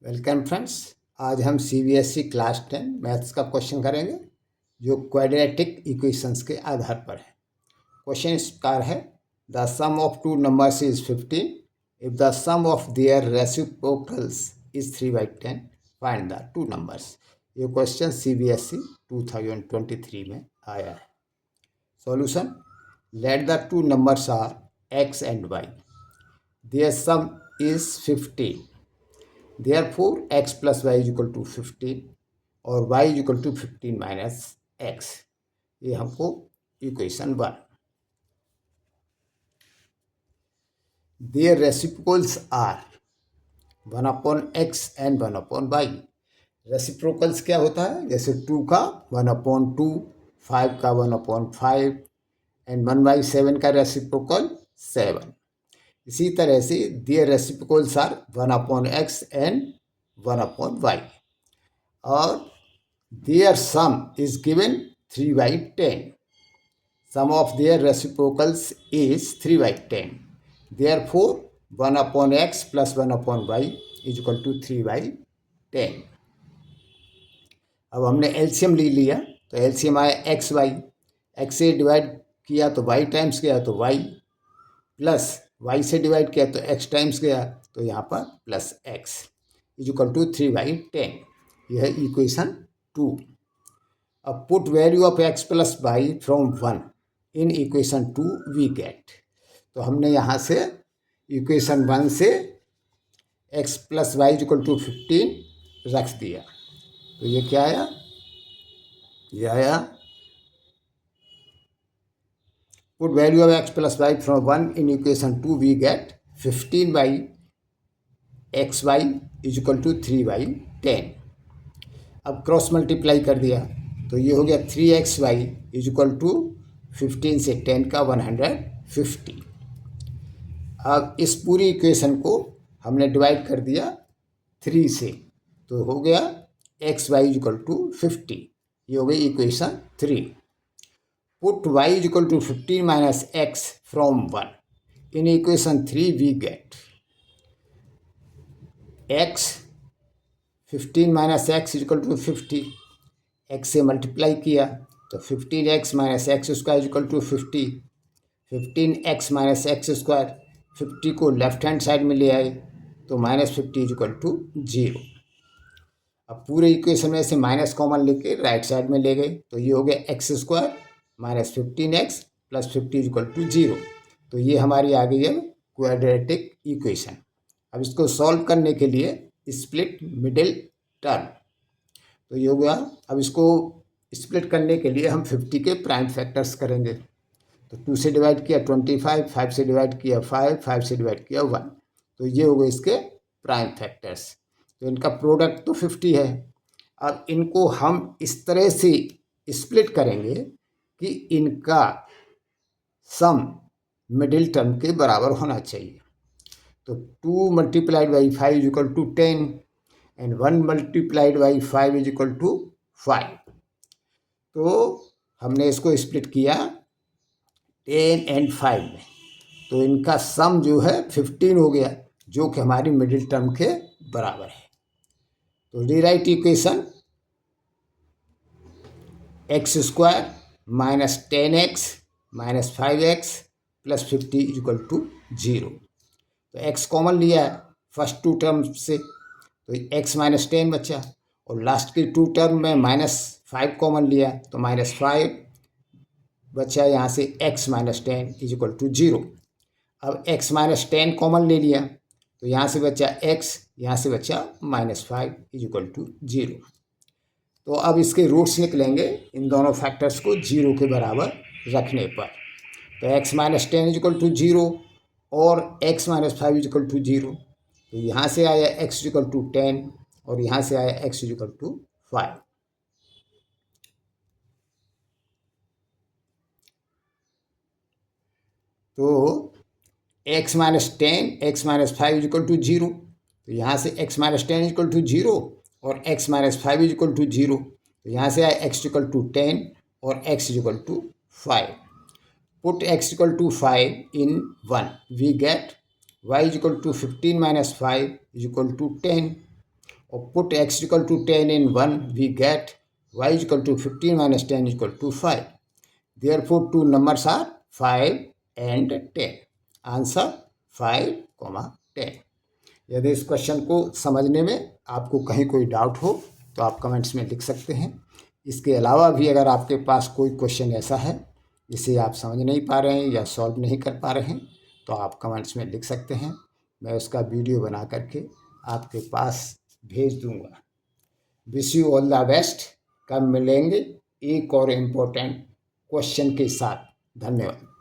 Welcome friends. आज हम CBSE class 10 maths का क्वेश्चन करेंगे जो क्वाड्रेटिक इक्वेशंस के आधार पर है। क्वेश्चन इस प्रकार है, the sum of two numbers is 15 if the sum of their reciprocals is 3/10 find the two numbers. ये क्वेश्चन सीबीएसई 2023 में आया है। Solution, let the two numbers are x and y, their sum is 15, therefore x plus y is equal to 15 और y is equal to 15 minus x। ये हमको equation 1। Their reciprocals are 1/x and 1/y। Reciprocals क्या होता है? जैसे 2 का 1/2, 5 का 1/5 and 1/7 का रेसिप्रोकल 7। इसी तरह से there reciprocals are 1/x and 1/y और their sum is given 3/10। Sum of their reciprocals is 3/10, therefore 1/x plus 1/y is equal to 3/10। अब हमने एलसीएम ले लिया तो एलसीएम आया एक्स वाई, एक्स से डिवाइड किया तो वाई टाइम्स गया तो वाई, प्लस y से डिवाइड किया तो x टाइम्स गया तो यहाँ पर plus x is equal to 3/10। यह है इक्वेशन 2। अब put value of x plus y from 1 in equation 2 we get. तो हमने यहाँ से इक्वेशन 1 से x plus y is equal to 15 रख दिया। तो ये क्या आया? ये आया put value of x plus y from 1 in equation 2 we get 15 by xy is equal to 3/10। अब क्रॉस मल्टीप्लाई कर दिया तो ये हो गया 3xy इज इक्वल टू 15 से 10 का 150। अब इस पूरी इक्वेशन को हमने डिवाइड कर दिया 3 से तो हो गया xy इज इक्वल टू 50। ये हो गई equation 3। Put y is equal to 15 minus x from 1. In equation 3 we get x 15 minus x is equal to 50। x से मल्टीप्लाई किया तो 15x minus x square is equal to 50। 15x minus x square, 50 को left hand side में ले आए तो -50 is equal to 0। अब पूरे इक्वेशन में से माइनस कॉमन लेके राइट साइड में ले गए तो ये हो गया x square -15x plus 50 is equal to 0। तो ये हमारी आ गई है क्वाड्रेटिक इक्वेशन। अब इसको सॉल्व करने के लिए स्प्लिट मिडिल टर्म, तो ये हो गया। अब इसको स्प्लिट करने के लिए हम 50 के प्राइम फैक्टर्स करेंगे। तो 2 से डिवाइड किया 25, 5 से डिवाइड किया 5, 5 से डिवाइड किया 1। तो ये हो गए इसके प्राइम फैक्टर्स। तो इनका प्रोडक्ट तो 50 है। अब इनको हम इस तरह से स्प्लिट करेंगे कि इनका सम मिडिल टर्म के बराबर होना चाहिए। तो 2 multiplied by 5 is equal to 10 and 1 multiplied by 5 is equal to 5। तो हमने इसको स्प्लिट किया 10 एंड 5 में, तो इनका सम जो है 15 हो गया, जो कि हमारी मिडिल टर्म के बराबर है। तो rewrite equation x square minus 10x minus 5x plus 50 is equal to 0। तो x कॉमन लिया है फर्स्ट 2 टर्म से तो x माइनस 10 बचा, और लास्ट की 2 टर्म में -5 कॉमन लिया तो -5 बचा। यहाँ से x minus 10 is equal to 0। अब x माइनस 10 कॉमन ले लिया तो यहाँ से बचा x, यहाँ से बचा -5 इज इक्वल टू 0। तो अब इसके रूट्स निकलेंगे इन दोनों फैक्टर्स को 0 के बराबर रखने पर। तो x minus 10 is equal to 0 और x minus 5 is equal to 0। तो यहाँ से आया x इज इक्वल टू 10 और यहाँ से आया x इज इक्वल टू 5। तो x minus 10 x minus 5 is equal to 0। तो यहाँ से x minus 10 is equal to 0 और x minus 5 is equal to 0। तो यहाँ से आया x इक्वल टू 10 और x is equal to 5। Put x equal to 5 in 1 we get y is equal to 15 minus 5 is equal to 10। और put x equal to 10 in 1, we get y equal to 15 minus 10 equal to 5. Therefore, two numbers are 5 and 10. Answer 5, 10. यदि इस question को समझने में आपको कहीं कोई doubt हो तो आप कमेंट्स में लिख सकते हैं। इसके अलावा भी अगर आपके पास कोई क्वेश्चन ऐसा है जिसे आप समझ नहीं पा रहे हैं या सॉल्व नहीं कर पा रहे हैं तो आप कमेंट्स में लिख सकते हैं। मैं उसका वीडियो बना करके आपके पास भेज दूंगा। Wish you all the best. कब मिलेंगे एक और इम्पोर्टेंट क्वेश्चन के साथ। धन्यवाद।